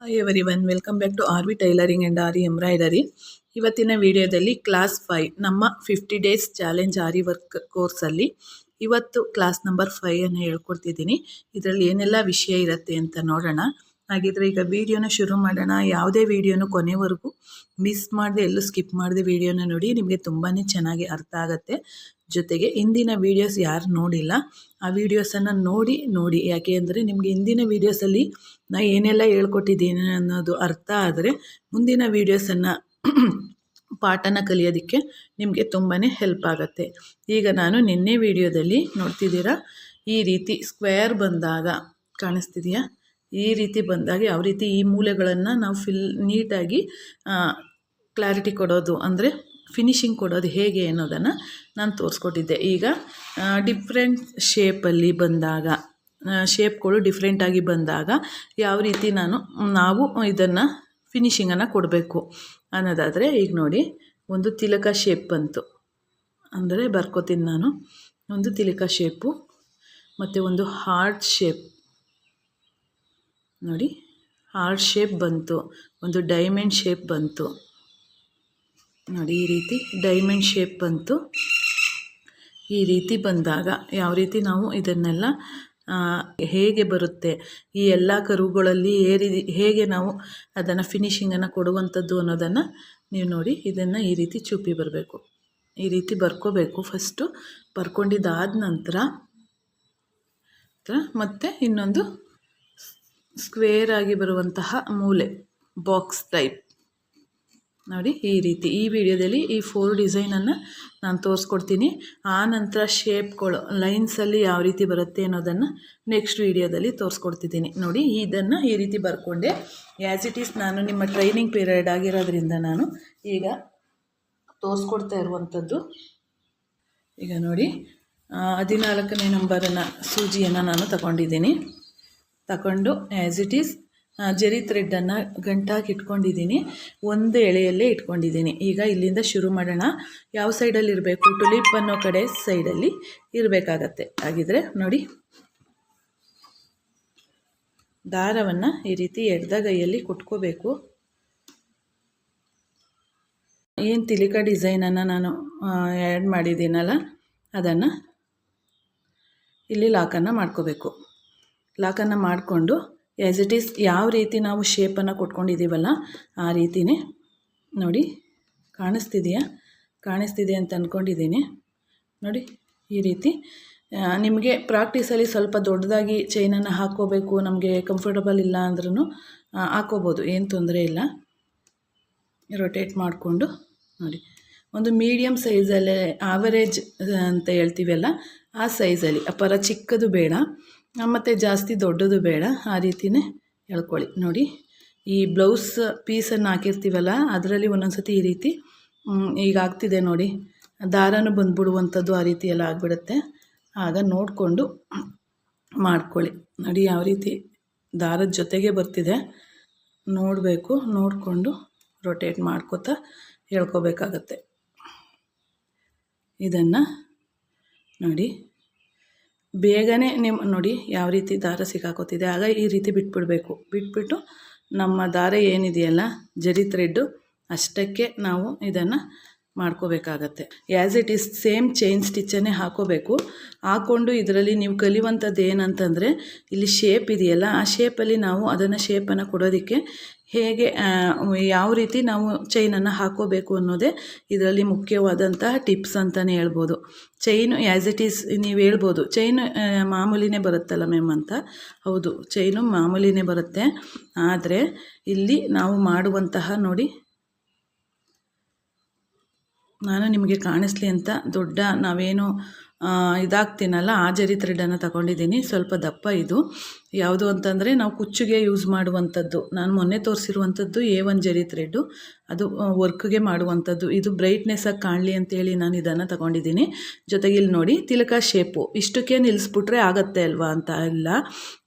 Hi everyone, welcome back to R V tailoring and aari embroidery. ಇವತ್ತಿನ ವಿಡಿಯೋದಲ್ಲಿ class 5 ನಮ್ಮ 50 days challenge aari work ಕೋರ್ಸಲ್ಲಿ ಇವತ್ತು ಕ್ಲಾಸ್ ನಂಬರ್ 5 ಅನ್ನು ಹೇಳ್ಕೊಡ್ತಿದ್ದೀನಿ. ಇದರಲ್ಲಿ ಏನೆಲ್ಲ ವಿಷಯ ಇರುತ್ತೆ ಅಂತ ನೋಡೋಣ. ಹಾಗಿದ್ರೆ ಈಗ ವಿಡಿಯೋನ ಶುರು ಮಾಡೋಣ. ಯಾವುದೇ ವಿಡಿಯೋನು ಕೊನೆವರೆಗೂ ಮಿಸ್ ಮಾಡದೆ, ಎಲ್ಲೂ ಸ್ಕಿಪ್ ಮಾಡದೆ ವಿಡಿಯೋನ ನೋಡಿ, ನಿಮಗೆ ತುಂಬಾ ಚೆನ್ನಾಗಿ ಅರ್ಥ ಆಗುತ್ತೆ. ಜೊತೆಗೆ ಇಂದಿನ ವೀಡಿಯೋಸ್ ಯಾರು ನೋಡಿಲ್ಲ ಆ ವೀಡಿಯೋಸನ್ನು ನೋಡಿ ಯಾಕೆ ಅಂದರೆ ನಿಮಗೆ ಇಂದಿನ ವೀಡಿಯೋಸಲ್ಲಿ ನಾನು ಏನೆಲ್ಲ ಹೇಳ್ಕೊಟ್ಟಿದ್ದೀನಿ ಅನ್ನೋದು ಅರ್ಥ ಆದರೆ ಮುಂದಿನ ವೀಡಿಯೋಸನ್ನು ಪಾಠನ ಕಲಿಯೋದಕ್ಕೆ ನಿಮಗೆ ತುಂಬಾ ಹೆಲ್ಪ್ ಆಗುತ್ತೆ. ಈಗ ನಾನು ನಿನ್ನೆ ವೀಡಿಯೋದಲ್ಲಿ ನೋಡ್ತಿದ್ದೀರಾ, ಈ ರೀತಿ ಸ್ಕ್ವೇರ್ ಬಂದಾಗ ಕಾಣಿಸ್ತಿದೆಯಾ, ಈ ರೀತಿ ಬಂದಾಗ ಯಾವ ರೀತಿ ಈ ಮೂಲೆಗಳನ್ನು ನಾವು ನೀಟಾಗಿ ಕ್ಲಾರಿಟಿ ಕೊಡೋದು ಅಂದರೆ ಫಿನಿಶಿಂಗ್ ಕೊಡೋದು ಹೇಗೆ ಅನ್ನೋದನ್ನು ನಾನು ತೋರಿಸ್ಕೊಟ್ಟಿದ್ದೆ. ಈಗ ಡಿಫ್ರೆಂಟ್ ಶೇಪಲ್ಲಿ ಬಂದಾಗ, ಶೇಪ್ಗಳು ಡಿಫ್ರೆಂಟಾಗಿ ಬಂದಾಗ ಯಾವ ರೀತಿ ನಾವು ಇದನ್ನು ಫಿನಿಶಿಂಗನ್ನು ಕೊಡಬೇಕು ಅನ್ನೋದಾದರೆ, ಈಗ ನೋಡಿ, ಒಂದು ತಿಲಕ ಶೇಪ್ ಬಂತು ಅಂದರೆ ಬರ್ಕೋತೀನಿ ನಾನು. ಒಂದು ತಿಲಕ ಶೇಪು ಮತ್ತು ಒಂದು ಹಾರ್ಟ್ ಶೇಪ್ ನೋಡಿ, ಹಾರ್ಟ್ ಶೇಪ್ ಬಂತು, ಒಂದು ಡೈಮಂಡ್ ಶೇಪ್ ಬಂತು ನೋಡಿ, ಈ ರೀತಿ ಡೈಮಂಡ್ ಶೇಪ್ ಬಂತು. ಈ ರೀತಿ ಬಂದಾಗ ಯಾವ ರೀತಿ ನಾವು ಇದನ್ನೆಲ್ಲ ಹೇಗೆ ಬರುತ್ತೆ, ಈ ಎಲ್ಲ ಕರುಗಳಲ್ಲಿ ಹೇಗೆ ನಾವು ಅದನ್ನು ಫಿನಿಶಿಂಗನ್ನು ಕೊಡುವಂಥದ್ದು ಅನ್ನೋದನ್ನು ನೀವು ನೋಡಿ. ಇದನ್ನು ಈ ರೀತಿ ಚೂಪಿ ಬರಬೇಕು, ಈ ರೀತಿ ಬರ್ಕೋಬೇಕು. ಫಸ್ಟು ಬರ್ಕೊಂಡಿದ್ದಾದ ನಂತರ ಮತ್ತು ಇನ್ನೊಂದು ಸ್ಕ್ವೇರ್ ಆಗಿ ಬರುವಂತಹ ಮೂಲೆ, ಬಾಕ್ಸ್ ಟೈಪ್ ನೋಡಿ. ಈ ರೀತಿ ಈ ವಿಡಿಯೋದಲ್ಲಿ ಈ 4 ಡಿಸೈನನ್ನು ನಾನು ತೋರಿಸ್ಕೊಡ್ತೀನಿ. ಆ ನಂತರ ಶೇಪ್ಗಳು ಲೈನ್ಸಲ್ಲಿ ಯಾವ ರೀತಿ ಬರುತ್ತೆ ಅನ್ನೋದನ್ನು ನೆಕ್ಸ್ಟ್ ವಿಡಿಯೋದಲ್ಲಿ ತೋರಿಸ್ಕೊಡ್ತಿದ್ದೀನಿ ನೋಡಿ. ಇದನ್ನು ಈ ರೀತಿ ಬರ್ಕೊಂಡೆ ಆ್ಯಸ್ ಇಟ್ ಈಸ್. ನಾನು ನಿಮ್ಮ ಟ್ರೈನಿಂಗ್ ಪೀರಿಯಡ್ ಆಗಿರೋದ್ರಿಂದ ನಾನು ಈಗ ತೋರಿಸ್ಕೊಡ್ತಾ ಇರುವಂಥದ್ದು. ಈಗ ನೋಡಿ, 14ನೇ ನಂಬರನ್ನು ಸೂಜಿಯನ್ನು ನಾನು ತಗೊಂಡು ಆ್ಯಸ್ ಇಟ್ ಈಸ್ ಜರಿ ಥ್ರೆಡ್ಡನ್ನು ಗಂಟಾಗಿ ಇಟ್ಕೊಂಡಿದ್ದೀನಿ, ಒಂದು ಎಳೆಯಲ್ಲೇ ಇಟ್ಕೊಂಡಿದ್ದೀನಿ. ಈಗ ಇಲ್ಲಿಂದ ಶುರು ಮಾಡೋಣ. ಯಾವ ಸೈಡಲ್ಲಿ ಇರಬೇಕು, ಟುಲಿಪ್ ಅನ್ನೋ ಕಡೆ ಸೈಡಲ್ಲಿ ಇರಬೇಕಾಗತ್ತೆ. ಹಾಗಿದ್ರೆ ನೋಡಿ, ದಾರವನ್ನು ಈ ರೀತಿ ಎಡಗೈಯಲ್ಲಿ ಕುಟ್ಕೋಬೇಕು. ಏನು ತಿಲಿಕ ಡಿಸೈನನ್ನು ನಾನು ಆ್ಯಡ್ ಮಾಡಿದ್ದೀನಲ್ಲ, ಅದನ್ನು ಇಲ್ಲಿ ಲಾಕನ್ನು ಮಾಡ್ಕೋಬೇಕು. ಲಾಕನ್ನು ಮಾಡಿಕೊಂಡು ಆ್ಯಸ್ ಇಟ್ ಈಸ್ ಯಾವ ರೀತಿ ನಾವು ಶೇಪನ್ನು ಕೊಟ್ಕೊಂಡಿದ್ದೀವಲ್ಲ ಆ ರೀತಿಯೇ ನೋಡಿ. ಕಾಣಿಸ್ತಿದೆ ಅಂತ ಅಂದ್ಕೊಂಡಿದ್ದೀನಿ ನೋಡಿ. ಈ ರೀತಿ ನಿಮಗೆ ಪ್ರಾಕ್ಟೀಸಲ್ಲಿ ಸ್ವಲ್ಪ ದೊಡ್ಡದಾಗಿ ಚೈನನ್ನು ಹಾಕ್ಕೋಬೇಕು, ನಮಗೆ ಕಂಫರ್ಟಬಲ್ ಇಲ್ಲ ಅಂದ್ರೂ ಹಾಕ್ಕೋಬೋದು, ಏನು ತೊಂದರೆ ಇಲ್ಲ. ರೊಟೇಟ್ ಮಾಡಿಕೊಂಡು ನೋಡಿ, ಒಂದು ಮೀಡಿಯಮ್ ಸೈಜಲ್ಲೇ ಆವರೇಜ್ ಅಂತ ಹೇಳ್ತೀವಲ್ಲ ಆ ಸೈಜಲ್ಲಿ, ಅಪರ ಚಿಕ್ಕದು ಬೇಡ ಮತ್ತು ಜಾಸ್ತಿ ದೊಡ್ಡದು ಬೇಡ, ಆ ರೀತಿಯೇ ಎಳ್ಕೊಳ್ಳಿ ನೋಡಿ. ಈ ಬ್ಲೌಸ್ ಪೀಸನ್ನು ಹಾಕಿರ್ತೀವಲ್ಲ ಅದರಲ್ಲಿ ಒಂದೊಂದು ಸತಿ ಈ ರೀತಿ ಈಗ ಆಗ್ತಿದೆ ನೋಡಿ, ದಾರನೂ ಬಂದುಬಿಡುವಂಥದ್ದು, ಆ ರೀತಿ ಎಲ್ಲ ಆಗಿಬಿಡುತ್ತೆ. ಆಗ ನೋಡಿಕೊಂಡು ಮಾಡ್ಕೊಳ್ಳಿ ನೋಡಿ. ಯಾವ ರೀತಿ ದಾರದ ಜೊತೆಗೆ ಬರ್ತಿದೆ ನೋಡಬೇಕು, ನೋಡಿಕೊಂಡು ರೊಟೇಟ್ ಮಾಡ್ಕೋತಾ ಹೇಳ್ಕೋಬೇಕಾಗತ್ತೆ. ಇದನ್ನು ನೋಡಿ, ಬೇಗನೆ ನಿಮ್ಮ ನೋಡಿ ಯಾವ ರೀತಿ ದಾರ ಸಿಕ್ಕಾಕೋತಿದೆ. ಆಗ ಈ ರೀತಿ ಬಿಟ್ಬಿಟ್ಟು ನಮ್ಮ ದಾರ ಏನಿದೆಯಲ್ಲ ಜರಿ ಥ್ರೆಡ್ಡು ಅಷ್ಟಕ್ಕೆ ನಾವು ಇದನ್ನು ಮಾಡ್ಕೋಬೇಕಾಗತ್ತೆ. As it is same chain ಸ್ಟಿಚ್ಚನ್ನೇ ಹಾಕ್ಕೊಂಡು ಇದರಲ್ಲಿ ನೀವು ಕಲಿಯುವಂಥದ್ದು ಏನಂತಂದರೆ, ಇಲ್ಲಿ ಶೇಪ್ ಇದೆಯಲ್ಲ ಆ ಶೇಪಲ್ಲಿ ನಾವು ಅದನ್ನು ಶೇಪನ್ನು ಕೊಡೋದಕ್ಕೆ ಹೇಗೆ ಯಾವ ರೀತಿ ನಾವು ಚೈನನ್ನು ಹಾಕ್ಕೋಬೇಕು ಅನ್ನೋದೇ ಇದರಲ್ಲಿ ಮುಖ್ಯವಾದಂತಹ ಟಿಪ್ಸ್ ಅಂತಲೇ ಹೇಳ್ಬೋದು. ಚೈನು ಆ್ಯಸ್ ಇಟ್ ಈಸ್ ನೀವು ಹೇಳ್ಬೋದು, ಚೈನ್ ಮಾಮೂಲಿನೇ ಬರುತ್ತಲ್ಲ ಮ್ಯಾಮ್ ಅಂತ. ಹೌದು, ಚೈನು ಮಾಮೂಲಿನೇ ಬರುತ್ತೆ. ಆದರೆ ಇಲ್ಲಿ ನಾವು ಮಾಡುವಂತಹ ನೋಡಿ, ನಾನು ನಿಮಗೆ ಕಾಣಿಸ್ಲಿ ಅಂತ ದೊಡ್ಡ ನಾವೇನು ಇದಾಗ್ತೀನಲ್ಲ ಆ ಜರಿ ಥ್ರೆಡನ್ನು ತಗೊಂಡಿದ್ದೀನಿ. ಸ್ವಲ್ಪ ದಪ್ಪ ಇದು. ಯಾವುದು ಅಂತಂದರೆ ನಾವು ಕುಚ್ಚಿಗೆ ಯೂಸ್ ಮಾಡುವಂಥದ್ದು. ನಾನು ಮೊನ್ನೆ ತೋರಿಸಿರುವಂಥದ್ದು A1 ಜರಿ ಥ್ರೆಡ್ಡು, ಅದು ವರ್ಕ್ಗೆ ಮಾಡುವಂಥದ್ದು. ಇದು ಬ್ರೈಟ್ನೆಸ್ಸಾಗಿ ಕಾಣಲಿ ಅಂತೇಳಿ ನಾನು ಇದನ್ನು ತಗೊಂಡಿದ್ದೀನಿ. ಜೊತೆಗೆ ಇಲ್ಲಿ ನೋಡಿ, ತಿಲಕ ಶೇಪು ಇಷ್ಟಕ್ಕೆ ನಿಲ್ಲಿಸ್ಬಿಟ್ರೆ ಆಗತ್ತೆ ಅಲ್ವಾ ಅಂತ ಇಲ್ಲ,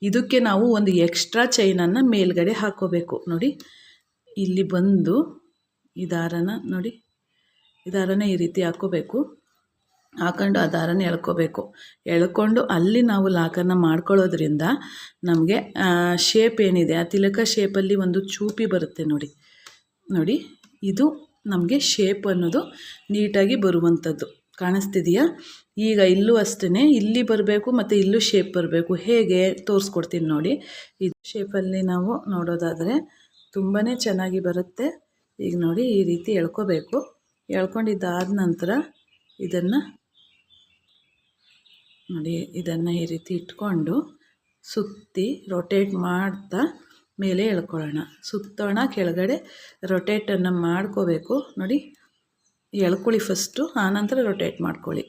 ಇದಕ್ಕೆ ನಾವು ಒಂದು ಎಕ್ಸ್ಟ್ರಾ ಚೈನನ್ನು ಮೇಲ್ಗಡೆ ಹಾಕ್ಕೋಬೇಕು ನೋಡಿ. ಇಲ್ಲಿ ಬಂದು ಈ ದಾರನ ನೋಡಿ, ಈ ದಾರನ ಈ ರೀತಿ ಹಾಕ್ಕೋಬೇಕು. ಹಾಕೊಂಡು ಆ ದಾರನ ಎಳ್ಕೋಬೇಕು. ಎಳ್ಕೊಂಡು ಅಲ್ಲಿ ನಾವು ಲಾಕನ್ನು ಮಾಡ್ಕೊಳ್ಳೋದ್ರಿಂದ ನಮಗೆ ಶೇಪ್ ಏನಿದೆ ಆ ತಿಲಕ ಶೇಪಲ್ಲಿ ಒಂದು ಚೂಪಿ ಬರುತ್ತೆ ನೋಡಿ. ನೋಡಿ ಇದು ನಮಗೆ ಶೇಪ್ ಅನ್ನೋದು ನೀಟಾಗಿ ಬರುವಂಥದ್ದು ಕಾಣಿಸ್ತಿದೆಯಾ? ಈಗ ಇಲ್ಲೂ ಅಷ್ಟೇ, ಇಲ್ಲಿ ಬರಬೇಕು ಮತ್ತು ಇಲ್ಲೂ ಶೇಪ್ ಬರಬೇಕು. ಹೇಗೆ ತೋರಿಸ್ಕೊಡ್ತೀನಿ ನೋಡಿ. ಇದು ಶೇಪಲ್ಲಿ ನಾವು ನೋಡೋದಾದರೆ ತುಂಬಾ ಚೆನ್ನಾಗಿ ಬರುತ್ತೆ. ಈಗ ನೋಡಿ ಈ ರೀತಿ ಎಳ್ಕೋಬೇಕು. ಎಳ್ಕೊಂಡಿದ್ದಾದ ನಂತರ ಇದನ್ನು ನೋಡಿ, ಇದನ್ನು ಈ ರೀತಿ ಇಟ್ಕೊಂಡು ಸುತ್ತಿ ರೊಟೇಟ್ ಮಾಡ್ತಾ ಮೇಲೆ ಎಳ್ಕೊಳ್ಳೋಣ. ಸುತ್ತೋಣ, ಕೆಳಗಡೆ ರೊಟೇಟನ್ನು ಮಾಡ್ಕೋಬೇಕು. ನೋಡಿ ಎಳ್ಕೊಳ್ಳಿ ಫಸ್ಟು, ಆನಂತರ ರೊಟೇಟ್ ಮಾಡ್ಕೊಳ್ಳಿ.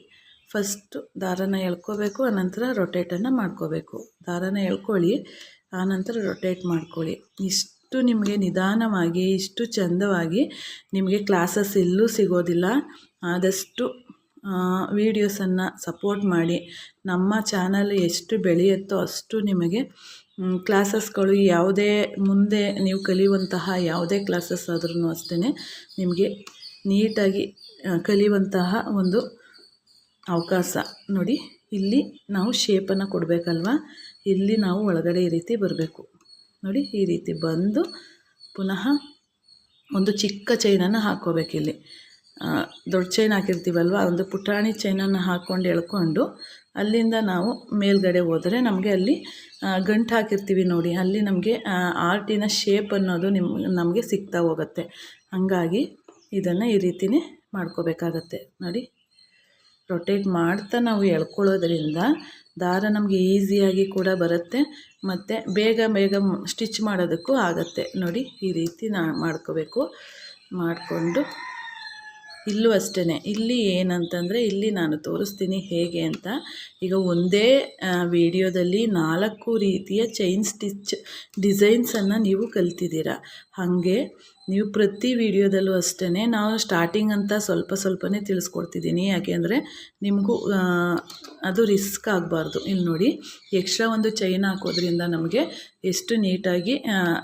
ಫಸ್ಟು ದಾರನ ಎಳ್ಕೋಬೇಕು, ಆನಂತರ ರೊಟೇಟನ್ನು ಮಾಡ್ಕೋಬೇಕು. ದಾರನ ಎಳ್ಕೊಳ್ಳಿ, ಆನಂತರ ರೊಟೇಟ್ ಮಾಡ್ಕೊಳ್ಳಿ. ಇಷ್ಟು ನಿಮಗೆ ನಿಧಾನವಾಗಿ, ಇಷ್ಟು ಚೆಂದವಾಗಿ ನಿಮಗೆ ಕ್ಲಾಸಸ್ ಎಲ್ಲೂ ಸಿಗೋದಿಲ್ಲ. ಆದಷ್ಟು ವೀಡಿಯೋಸನ್ನು ಸಪೋರ್ಟ್ ಮಾಡಿ. ನಮ್ಮ ಚಾನಲ್ ಎಷ್ಟು ಬೆಳೆಯುತ್ತೋ ಅಷ್ಟು ನಿಮಗೆ ಕ್ಲಾಸಸ್ಗಳು ಯಾವುದೇ ಮುಂದೆ ನೀವು ಕಲಿಯುವಂತಹ ಯಾವುದೇ ಕ್ಲಾಸಸ್ ಆದ್ರೂ ಅಷ್ಟೇ ನಿಮಗೆ ನೀಟಾಗಿ ಕಲಿಯುವಂತಹ ಒಂದು ಅವಕಾಶ. ನೋಡಿ ಇಲ್ಲಿ ನಾವು ಶೇಪನ್ನು ಕೊಡಬೇಕಲ್ವ, ಇಲ್ಲಿ ನಾವು ಒಳಗಡೆ ಈ ರೀತಿ ಬರಬೇಕು. ನೋಡಿ ಈ ರೀತಿ ಬಂದು ಪುನಃ ಒಂದು ಚಿಕ್ಕ ಚೈನನ್ನು ಹಾಕ್ಕೋಬೇಕಿಲ್ಲಿ. ದೊಡ್ಡ ಚೈನ್ ಹಾಕಿರ್ತೀವಲ್ವ, ಒಂದು ಪುಟಾಣಿ ಚೈನನ್ನು ಹಾಕ್ಕೊಂಡು ಎಳ್ಕೊಂಡು ಅಲ್ಲಿಂದ ನಾವು ಮೇಲ್ಗಡೆ ಹೋದರೆ ನಮಗೆ ಅಲ್ಲಿ ಗಂಟು ಹಾಕಿರ್ತೀವಿ ನೋಡಿ, ಅಲ್ಲಿ ನಮಗೆ ಆರ್ಟಿನ ಶೇಪ್ ಅನ್ನೋದು ನಮಗೆ ಸಿಗ್ತಾ ಹೋಗುತ್ತೆ. ಹಾಗಾಗಿ ಇದನ್ನು ಈ ರೀತಿಯೇ ಮಾಡ್ಕೋಬೇಕಾಗತ್ತೆ. ನೋಡಿ ರೊಟೇಟ್ ಮಾಡ್ತಾ ನಾವು ಎಳ್ಕೊಳ್ಳೋದ್ರಿಂದ ದಾರ ನಮಗೆ ಈಸಿಯಾಗಿ ಕೂಡ ಬರುತ್ತೆ ಮತ್ತು ಬೇಗ ಬೇಗ ಸ್ಟಿಚ್ ಮಾಡೋದಕ್ಕೂ ಆಗುತ್ತೆ. ನೋಡಿ ಈ ರೀತಿ ಮಾಡ್ಕೋಬೇಕು. ಮಾಡಿಕೊಂಡು ಇಲ್ಲೂ ಅಷ್ಟೇ, ಇಲ್ಲಿ ಏನಂತಂದರೆ ಇಲ್ಲಿ ನಾನು ತೋರಿಸ್ತೀನಿ ಹೇಗೆ ಅಂತ. ಈಗ ಒಂದೇ ವಿಡಿಯೋದಲ್ಲಿ 4 ರೀತಿಯ ಚೈನ್ ಸ್ಟಿಚ್ ಡಿಸೈನ್ಸನ್ನು ನೀವು ಕಲ್ತಿದ್ದೀರ. ಹಾಗೆ ನೀವು ಪ್ರತಿ ವಿಡಿಯೋದಲ್ಲೂ ಅಷ್ಟೇ ನಾವು ಸ್ಟಾರ್ಟಿಂಗ್ ಅಂತ ಸ್ವಲ್ಪನೇ ತಿಳಿಸ್ಕೊಡ್ತಿದ್ದೀನಿ. ಯಾಕೆಂದರೆ ನಿಮಗೂ ಅದು ರಿಸ್ಕ್ ಆಗಬಾರ್ದು. ಇಲ್ಲಿ ನೋಡಿ ಎಕ್ಸ್ಟ್ರಾ ಒಂದು ಚೈನ್ ಹಾಕೋದ್ರಿಂದ ನಮಗೆ ಎಷ್ಟು ನೀಟಾಗಿ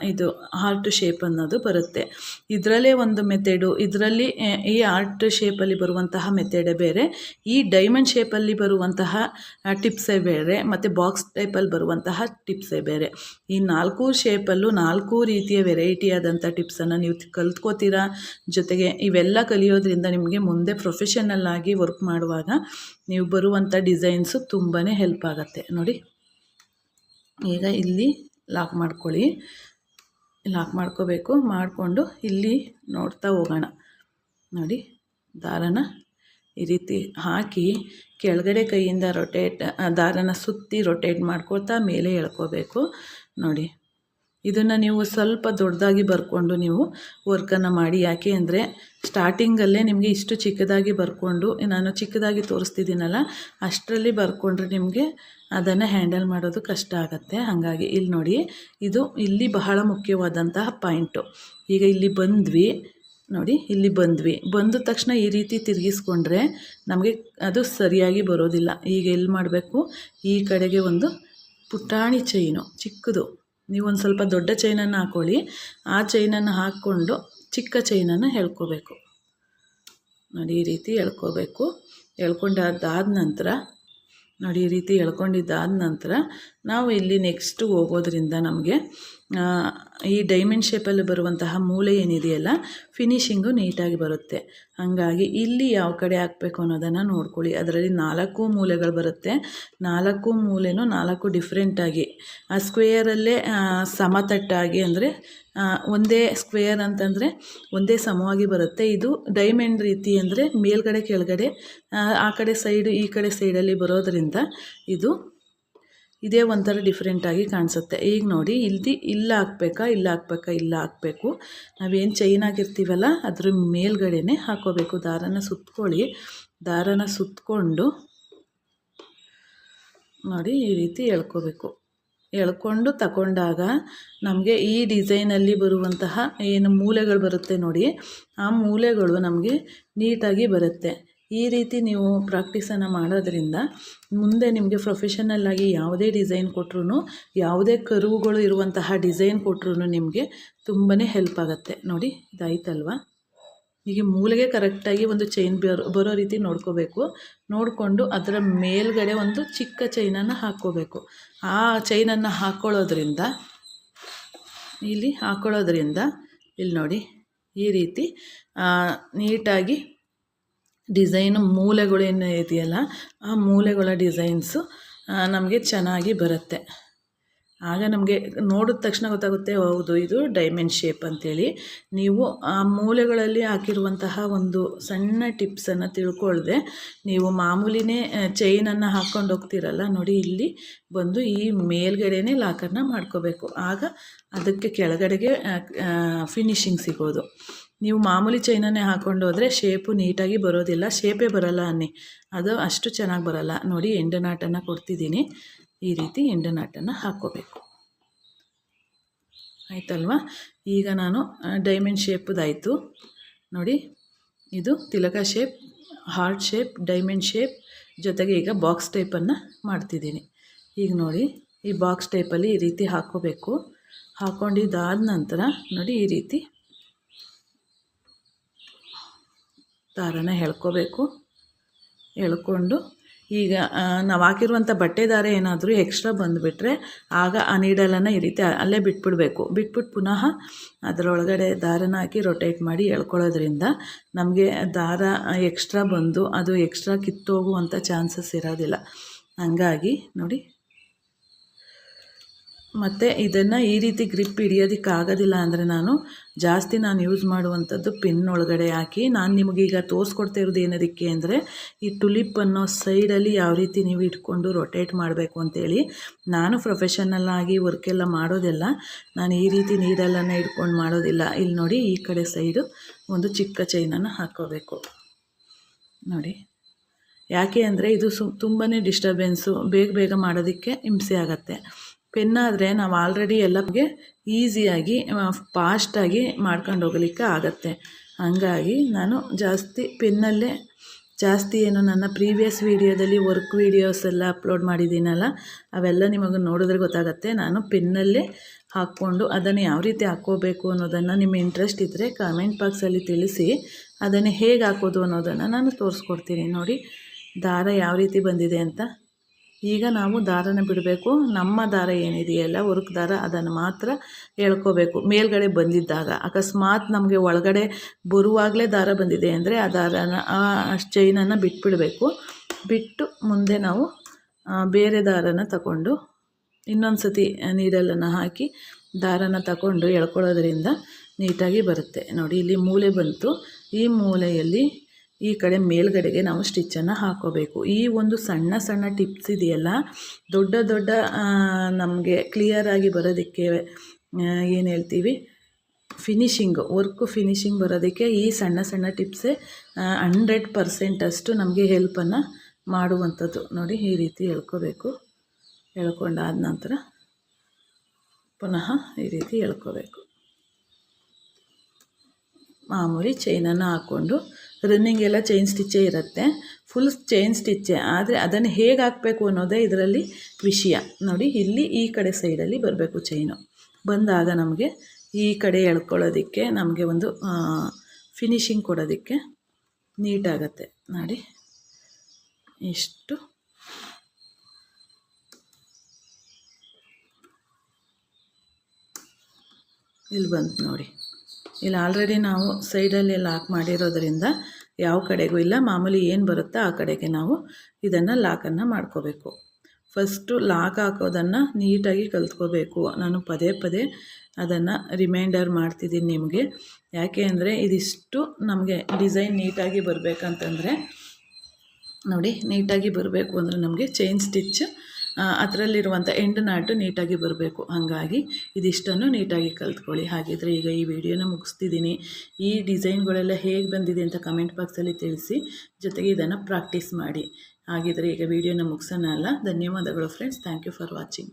ಇದು ಹಾರ್ಟ್ ಶೇಪ್ ಅನ್ನೋದು ಬರುತ್ತೆ. ಇದರಲ್ಲೇ ಒಂದು ಮೆಥೆಡು, ಇದರಲ್ಲಿ ಈ ಹಾರ್ಟ್ ಶೇಪಲ್ಲಿ ಬರುವಂತಹ ಮೆಥೆಡೇ ಬೇರೆ, ಈ ಡೈಮಂಡ್ ಶೇಪಲ್ಲಿ ಬರುವಂತಹ ಟಿಪ್ಸೇ ಬೇರೆ, ಮತ್ತು ಬಾಕ್ಸ್ ಟೈಪಲ್ಲಿ ಬರುವಂತಹ ಟಿಪ್ಸೇ ಬೇರೆ. ಈ 4 ಶೇಪಲ್ಲೂ 4 ರೀತಿಯ ವೆರೈಟಿಯಾದಂಥ ಟಿಪ್ಸನ್ನು ನೀವು ಕಲ್ತ್ಕೋತೀರಾ. ಜೊತೆಗೆ ಇವೆಲ್ಲ ಕಲಿಯೋದ್ರಿಂದ ನಿಮಗೆ ಮುಂದೆ ಪ್ರೊಫೆಷನಲ್ ಆಗಿ ವರ್ಕ್ ಮಾಡುವಾಗ ನೀವು ಬರುವಂಥ ಡಿಸೈನ್ಸು ತುಂಬಾ ಹೆಲ್ಪ್ ಆಗುತ್ತೆ. ನೋಡಿ ಈಗ ಇಲ್ಲಿ ಲಾಕ್ ಮಾಡ್ಕೊಳ್ಳಿ. ಲಾಕ್ ಮಾಡ್ಕೋಬೇಕು. ಮಾಡಿಕೊಂಡು ಇಲ್ಲಿ ನೋಡ್ತಾ ಹೋಗೋಣ. ನೋಡಿ ದಾರನ ಈ ರೀತಿ ಹಾಕಿ ಕೆಳಗಡೆ ಕೈಯಿಂದ ದಾರನ ಸುತ್ತಿ ರೊಟೇಟ್ ಮಾಡ್ಕೊಳ್ತಾ ಮೇಲೆ ಎಳ್ಕೋಬೇಕು. ನೋಡಿ ಇದನ್ನು ನೀವು ಸ್ವಲ್ಪ ದೊಡ್ಡದಾಗಿ ಬರ್ಕೊಂಡು ನೀವು ವರ್ಕನ್ನು ಮಾಡಿ. ಯಾಕೆ ಅಂದರೆ ಸ್ಟಾರ್ಟಿಂಗಲ್ಲೇ ನಿಮಗೆ ಇಷ್ಟು ಚಿಕ್ಕದಾಗಿ ಬರ್ಕೊಂಡು, ನಾನು ಚಿಕ್ಕದಾಗಿ ತೋರಿಸ್ತಿದ್ದೀನಲ್ಲ ಅಷ್ಟರಲ್ಲಿ ಬರ್ಕೊಂಡ್ರೆ ನಿಮಗೆ ಅದನ್ನು ಹ್ಯಾಂಡಲ್ ಮಾಡೋದು ಕಷ್ಟ ಆಗುತ್ತೆ. ಹಾಗಾಗಿ ಇಲ್ಲಿ ನೋಡಿ, ಇದು ಇಲ್ಲಿ ಬಹಳ ಮುಖ್ಯವಾದಂತಹ ಪಾಯಿಂಟು. ಈಗ ಇಲ್ಲಿ ಬಂದ್ವಿ ನೋಡಿ, ಇಲ್ಲಿ ಬಂದ ತಕ್ಷಣ ಈ ರೀತಿ ತಿರುಗಿಸ್ಕೊಂಡ್ರೆ ನಮಗೆ ಅದು ಸರಿಯಾಗಿ ಬರೋದಿಲ್ಲ. ಈಗ ಎಲ್ಲಿ ಮಾಡಬೇಕು, ಈ ಕಡೆಗೆ ಒಂದು ಪುಟಾಣಿ ಚೈನು ಚಿಕ್ಕದು, ನೀವೊಂದು ಸ್ವಲ್ಪ ದೊಡ್ಡ ಚೈನನ್ನು ಹಾಕ್ಕೊಳ್ಳಿ. ಆ ಚೈನನ್ನು ಹಾಕ್ಕೊಂಡು ಚಿಕ್ಕ ಚೈನನ್ನು ಎಳ್ಕೋಬೇಕು. ನೋಡಿ ಈ ರೀತಿ ಎಳ್ಕೋಬೇಕು. ಎಳ್ಕೊಂಡಾದ ನಂತರ ನೋಡಿ ಈ ರೀತಿ ಎಳ್ಕೊಂಡಿದ್ದಾದ ನಂತರ ನಾವು ಇಲ್ಲಿ ನೆಕ್ಸ್ಟು ಹೋಗೋದ್ರಿಂದ ನಮಗೆ ಈ ಡೈಮಂಡ್ ಶೇಪಲ್ಲಿ ಬರುವಂತಹ ಮೂಲೆ ಏನಿದೆಯಲ್ಲ ಫಿನಿಶಿಂಗು ನೀಟಾಗಿ ಬರುತ್ತೆ. ಹಾಗಾಗಿ ಇಲ್ಲಿ ಯಾವ ಕಡೆ ಹಾಕಬೇಕು ಅನ್ನೋದನ್ನು ನೋಡ್ಕೊಳ್ಳಿ. ಅದರಲ್ಲಿ 4 ಮೂಲೆಗಳು ಬರುತ್ತೆ. 4 ಮೂಲೆನೂ 4 ಡಿಫ್ರೆಂಟಾಗಿ ಆ ಸ್ಕ್ವೇಯರಲ್ಲೇ ಸಮತಟ್ಟಾಗಿ, ಅಂದರೆ ಒಂದೇ ಸ್ಕ್ವೇರ್ ಅಂತಂದರೆ ಒಂದೇ ಸಮವಾಗಿ ಬರುತ್ತೆ. ಇದು ಡೈಮಂಡ್ ರೀತಿ ಅಂದರೆ ಮೇಲ್ಗಡೆ ಕೆಳಗಡೆ ಆ ಕಡೆ ಸೈಡು ಈ ಕಡೆ ಸೈಡಲ್ಲಿ ಬರೋದರಿಂದ ಇದೇ ಒಂಥರ ಡಿಫ್ರೆಂಟಾಗಿ ಕಾಣಿಸುತ್ತೆ. ಈಗ ನೋಡಿ ಇಲ್ಲ ಹಾಕ್ಬೇಕಾ, ಇಲ್ಲ ಹಾಕಬೇಕು. ನಾವೇನು ಚೈನ್ ಆಗಿರ್ತೀವಲ್ಲ ಅದ್ರ ಮೇಲ್ಗಡೆನೇ ಹಾಕೋಬೇಕು. ದಾರನ ಸುತ್ಕೊಳ್ಳಿ. ದಾರನ ಸುತ್ತಕೊಂಡು ನೋಡಿ ಈ ರೀತಿ ಎಳ್ಕೋಬೇಕು. ಎಳ್ಕೊಂಡು ತಗೊಂಡಾಗ ನಮಗೆ ಈ ಡಿಸೈನಲ್ಲಿ ಬರುವಂತಹ ಏನು ಮೂಲೆಗಳು ಬರುತ್ತೆ ನೋಡಿ, ಆ ಮೂಲೆಗಳು ನಮಗೆ ನೀಟಾಗಿ ಬರುತ್ತೆ. ಈ ರೀತಿ ನೀವು ಪ್ರಾಕ್ಟೀಸನ್ನು ಮಾಡೋದ್ರಿಂದ ಮುಂದೆ ನಿಮಗೆ ಪ್ರೊಫೆಷನಲ್ ಆಗಿ ಯಾವುದೇ ಡಿಸೈನ್ ಕೊಟ್ಟರು, ಯಾವುದೇ ಕರುವುಗಳು ಇರುವಂತಹ ಡಿಸೈನ್ ಕೊಟ್ಟರು ನಿಮಗೆ ತುಂಬಾ ಹೆಲ್ಪ್ ಆಗುತ್ತೆ. ನೋಡಿ ಇದಾಯ್ತಲ್ವ. ಹೀಗೆ ಮೂಲೆಗೆ ಕರೆಕ್ಟಾಗಿ ಒಂದು ಚೈನ್ ಬರೋ ರೀತಿ ನೋಡ್ಕೋಬೇಕು. ನೋಡಿಕೊಂಡು ಅದರ ಮೇಲ್ಗಡೆ ಒಂದು ಚಿಕ್ಕ ಚೈನನ್ನು ಹಾಕ್ಕೋಬೇಕು. ಆ ಚೈನನ್ನು ಹಾಕ್ಕೊಳ್ಳೋದ್ರಿಂದ ಇಲ್ಲಿ ನೋಡಿ ಈ ರೀತಿ ನೀಟಾಗಿ ಡಿಸೈನು ಮೂಲೆಗಳೇನು ಇದೆಯಲ್ಲ ಆ ಮೂಲೆಗಳ ಡಿಸೈನ್ಸು ನಮಗೆ ಚೆನ್ನಾಗಿ ಬರುತ್ತೆ. ಆಗ ನಮಗೆ ನೋಡಿದ ತಕ್ಷಣ ಗೊತ್ತಾಗುತ್ತೆ, ಹೌದು ಇದು ಡೈಮಂಡ್ ಶೇಪ್ ಅಂತೇಳಿ. ನೀವು ಆ ಮೂಲೆಗಳಲ್ಲಿ ಹಾಕಿರುವಂತಹ ಒಂದು ಸಣ್ಣ ಟಿಪ್ಸನ್ನು ತಿಳ್ಕೊಳ್ಳದೆ ನೀವು ಮಾಮೂಲಿನೇ ಚೈನನ್ನು ಹಾಕ್ಕೊಂಡು ಹೋಗ್ತೀರಲ್ಲ ನೋಡಿ, ಇಲ್ಲಿ ಬಂದು ಈ ಮೇಲ್ಗಡೆನೇ ಲಾಕನ್ನು ಮಾಡ್ಕೋಬೇಕು. ಆಗ ಅದಕ್ಕೆ ಕೆಳಗಡೆಗೆ ಫಿನಿಶಿಂಗ್ ಸಿಗೋದು. ನೀವು ಮಾಮೂಲಿ ಚೈನನ್ನೇ ಹಾಕ್ಕೊಂಡು ಹೋದರೆ ಶೇಪು ನೀಟಾಗಿ ಬರೋದಿಲ್ಲ, ಶೇಪೇ ಬರೋಲ್ಲ ಅನ್ನಿ, ಅದು ಅಷ್ಟು ಚೆನ್ನಾಗಿ ಬರೋಲ್ಲ. ನೋಡಿ ಎಂಡು ನಾಟನ್ನು ಕೊಡ್ತಿದ್ದೀನಿ, ಈ ರೀತಿ ಎಂಡು ನಾಟನ್ನು ಹಾಕ್ಕೋಬೇಕು. ಆಯ್ತಲ್ವಾ? ಈಗ ನಾನು ಡೈಮಂಡ್ ಶೇಪ್ದಾಯಿತು ನೋಡಿ. ಇದು ತಿಲಕ shape, heart shape, diamond shape ಜೊತೆಗೆ ಈಗ ಬಾಕ್ಸ್ ಟೈಪನ್ನು ಮಾಡ್ತಿದ್ದೀನಿ. ಈಗ ನೋಡಿ ಈ ಬಾಕ್ಸ್ ಟೈಪಲ್ಲಿ ಈ ರೀತಿ ಹಾಕ್ಕೋಬೇಕು. ಹಾಕ್ಕೊಂಡಿದ್ದಾದ ನಂತರ ನೋಡಿ ಈ ರೀತಿ ದಾರನ ಎಳ್ಕೋಬೇಕು. ಎಳ್ಕೊಂಡು ಈಗ ನಾವು ಹಾಕಿರುವಂಥ ಬಟ್ಟೆ ದಾರ ಏನಾದರೂ ಎಕ್ಸ್ಟ್ರಾ ಬಂದುಬಿಟ್ರೆ ಆಗ ಆ ನೀಡಲನ್ನು ಈ ರೀತಿ ಅಲ್ಲೇ ಬಿಟ್ಬಿಡಬೇಕು. ಬಿಟ್ಬಿಟ್ಟು ಪುನಃ ಅದರೊಳಗಡೆ ದಾರನ ಹಾಕಿ ರೊಟೇಟ್ ಮಾಡಿ ಎಳ್ಕೊಳ್ಳೋದ್ರಿಂದ ನಮಗೆ ದಾರ ಎಕ್ಸ್ಟ್ರಾ ಬಂದು ಅದು ಎಕ್ಸ್ಟ್ರಾ ಕಿತ್ತೋಗುವಂಥ ಚಾನ್ಸಸ್ ಇರೋದಿಲ್ಲ. ಹಂಗಾಗಿ ನೋಡಿ, ಮತ್ತು ಇದನ್ನು ಈ ರೀತಿ ಗ್ರಿಪ್ ಹಿಡಿಯೋದಕ್ಕಾಗೋದಿಲ್ಲ ಅಂದರೆ ನಾನು ಯೂಸ್ ಮಾಡುವಂಥದ್ದು ಪಿನ್ ಒಳಗಡೆ ಹಾಕಿ. ನಾನು ನಿಮಗೀಗ ತೋರಿಸ್ಕೊಡ್ತಾ ಇರೋದು ಏನದಕ್ಕೆ ಅಂದರೆ ಈ ಟುಲಿಪ್ ಅನ್ನೋ ಸೈಡಲ್ಲಿ ಯಾವ ರೀತಿ ನೀವು ಇಟ್ಕೊಂಡು ರೊಟೇಟ್ ಮಾಡಬೇಕು ಅಂತೇಳಿ. ನಾನು ಪ್ರೊಫೆಷನಲ್ ಆಗಿ ವರ್ಕೆಲ್ಲ ಮಾಡೋದೆಲ್ಲ ನಾನು ಈ ರೀತಿ ನೀಡಲನ್ನು ಇಟ್ಕೊಂಡು ಮಾಡೋದಿಲ್ಲ. ಇಲ್ಲಿ ನೋಡಿ ಈ ಕಡೆ ಸೈಡು ಒಂದು ಚಿಕ್ಕ ಚೈನನ್ನು ಹಾಕ್ಕೋಬೇಕು ನೋಡಿ. ಯಾಕೆ ಅಂದರೆ ಇದು ತುಂಬಾ ಡಿಸ್ಟರ್ಬೆನ್ಸು, ಬೇಗ ಮಾಡೋದಕ್ಕೆ ಹಿಂಸೆ ಆಗುತ್ತೆ. ಪೆನ್ನಾದರೆ ನಾವು ಆಲ್ರೆಡಿ ಎಲ್ಲರಿಗೆ ಈಸಿಯಾಗಿ ಫಾಸ್ಟಾಗಿ ಮಾಡ್ಕೊಂಡು ಹೋಗಲಿಕ್ಕೆ ಆಗುತ್ತೆ. ಹಾಗಾಗಿ ನಾನು ಪೆನ್ನಲ್ಲೇ ಏನು ನನ್ನ ಪ್ರೀವಿಯಸ್ ವೀಡಿಯೋದಲ್ಲಿ ವರ್ಕ್ ವೀಡಿಯೋಸ್ ಎಲ್ಲ ಅಪ್ಲೋಡ್ ಮಾಡಿದ್ದೀನಲ್ಲ, ಅವೆಲ್ಲ ನಿಮಗೆ ನೋಡಿದ್ರೆ ಗೊತ್ತಾಗುತ್ತೆ. ನಾನು ಪೆನ್ನಲ್ಲೇ ಹಾಕ್ಕೊಂಡು ಅದನ್ನು ಯಾವ ರೀತಿ ಹಾಕ್ಕೋಬೇಕು ಅನ್ನೋದನ್ನು ನಿಮ್ಮ ಇಂಟ್ರೆಸ್ಟ್ ಇದ್ದರೆ ಕಾಮೆಂಟ್ ಬಾಕ್ಸಲ್ಲಿ ತಿಳಿಸಿ. ಅದನ್ನು ಹೇಗೆ ಹಾಕೋದು ಅನ್ನೋದನ್ನು ನಾನು ತೋರಿಸ್ಕೊಡ್ತೀನಿ. ನೋಡಿ ದಾರ ಯಾವ ರೀತಿ ಬಂದಿದೆ ಅಂತ. ಈಗ ನಾವು ದಾರನ ಬಿಡಬೇಕು. ನಮ್ಮ ದಾರ ಏನಿದೆಯಲ್ಲ ವರ್ಕ್ ದಾರ ಅದನ್ನು ಮಾತ್ರ ಎಳ್ಕೋಬೇಕು. ಮೇಲ್ಗಡೆ ಬಂದಿದ್ದಾಗ ಅಕಸ್ಮಾತ್ ನಮಗೆ ಒಳಗಡೆ ಬರುವಾಗಲೇ ದಾರ ಬಂದಿದೆ ಅಂದರೆ ಆ ದಾರನ ಆ ಚೈನನ್ನು ಬಿಟ್ಬಿಡಬೇಕು. ಬಿಟ್ಟು ಮುಂದೆ ನಾವು ಬೇರೆ ದಾರನ ತಗೊಂಡು ಇನ್ನೊಂದು ಸತಿ ನೀಡಲನ್ನು ಹಾಕಿ ದಾರನ ತಗೊಂಡು ಎಳ್ಕೊಳ್ಳೋದ್ರಿಂದ ನೀಟಾಗಿ ಬರುತ್ತೆ. ನೋಡಿ ಇಲ್ಲಿ ಮೂಲೆ ಬಂತು. ಈ ಮೂಲೆಯಲ್ಲಿ ಈ ಕಡೆ ಮೇಲ್ಗಡೆಗೆ ನಾವು ಸ್ಟಿಚ್ಚನ್ನು ಹಾಕ್ಕೋಬೇಕು. ಈ ಒಂದು ಸಣ್ಣ ಟಿಪ್ಸ್ ಇದೆಯಲ್ಲ, ದೊಡ್ಡ ನಮಗೆ ಕ್ಲಿಯರಾಗಿ ಬರೋದಕ್ಕೆ ಏನು ಹೇಳ್ತೀವಿ ವರ್ಕು ಫಿನಿಶಿಂಗ್ ಬರೋದಕ್ಕೆ ಈ ಸಣ್ಣ ಟಿಪ್ಸೇ 100% ಅಷ್ಟು ನಮಗೆ ಹೆಲ್ಪನ್ನು ಮಾಡುವಂಥದ್ದು. ನೋಡಿ ಈ ರೀತಿ ಎಳ್ಕೋಬೇಕು. ಎಳ್ಕೊಂಡಾದ ನಂತರ ಪುನಃ ಈ ರೀತಿ ಎಳ್ಕೋಬೇಕು. ಮಾಮೂಲಿ ಚೈನನ್ನು ಹಾಕ್ಕೊಂಡು ರನ್ನಿಂಗ್ ಎಲ್ಲ ಚೈನ್ ಸ್ಟಿಚ್ಚೇ ಇರುತ್ತೆ, ಫುಲ್ ಚೈನ್ ಸ್ಟಿಚ್ಚೇ. ಆದರೆ ಅದನ್ನು ಹೇಗೆ ಹಾಕಬೇಕು ಅನ್ನೋದೇ ಇದರಲ್ಲಿ ವಿಷಯ. ನೋಡಿ ಇಲ್ಲಿ ಈ ಕಡೆ ಸೈಡಲ್ಲಿ ಬರಬೇಕು ಚೈನು. ಬಂದಾಗ ನಮಗೆ ಈ ಕಡೆ ಎಳ್ಕೊಳ್ಳೋದಕ್ಕೆ ನಮಗೆ ಒಂದು ಫಿನಿಶಿಂಗ್ ಕೊಡೋದಕ್ಕೆ ನೀಟಾಗತ್ತೆ. ನೋಡಿ ಇಷ್ಟು ಇಲ್ಲಿ ಬಂತು ನೋಡಿ. ಇಲ್ಲಿ ಆಲ್ರೆಡಿ ನಾವು ಸೈಡಲ್ಲಿ ಲಾಕ್ ಮಾಡಿರೋದ್ರಿಂದ ಯಾವ ಕಡೆಗೂ ಇಲ್ಲ, ಮಾಮೂಲಿ ಏನು ಬರುತ್ತೋ ಆ ಕಡೆಗೆ ನಾವು ಇದನ್ನು ಲಾಕನ್ನು ಮಾಡ್ಕೋಬೇಕು. ಫಸ್ಟು ಲಾಕ್ ಹಾಕೋದನ್ನು ನೀಟಾಗಿ ಕಲ್ತ್ಕೋಬೇಕು. ನಾನು ಪದೇ ಅದನ್ನು ರಿಮೈಂಡರ್ ಮಾಡ್ತಿದ್ದೀನಿ ನಿಮಗೆ. ಯಾಕೆ ಅಂದರೆ ಇದಿಷ್ಟು ನಮಗೆ ಡಿಸೈನ್ ನೀಟಾಗಿ ಬರಬೇಕಂತಂದರೆ ನೋಡಿ, ನೀಟಾಗಿ ಬರಬೇಕು ಅಂದರೆ ನಮಗೆ ಚೈನ್ ಸ್ಟಿಚ್ ಅದರಲ್ಲಿರುವಂಥ ಎಂಡ್ ನಾಟು ನೀಟಾಗಿ ಬರಬೇಕು. ಹಾಗಾಗಿ ಇದಿಷ್ಟನ್ನು ನೀಟಾಗಿ ಕಲ್ತ್ಕೊಳ್ಳಿ. ಹಾಗಿದ್ರೆ ಈಗ ಈ ವಿಡಿಯೋನ ಮುಗಿಸ್ತಿದ್ದೀನಿ. ಈ ಡಿಸೈನ್ಗಳೆಲ್ಲ ಹೇಗೆ ಬಂದಿದೆ ಅಂತ ಕಮೆಂಟ್ ಬಾಕ್ಸಲ್ಲಿ ತಿಳಿಸಿ, ಜೊತೆಗೆ ಇದನ್ನು ಪ್ರಾಕ್ಟೀಸ್ ಮಾಡಿ. ಹಾಗಿದ್ರೆ ಈಗ ವಿಡಿಯೋನ ಮುಗಿಸೋಣ ಅಲ್ಲ. ಧನ್ಯವಾದಗಳು friends. Thank you for watching.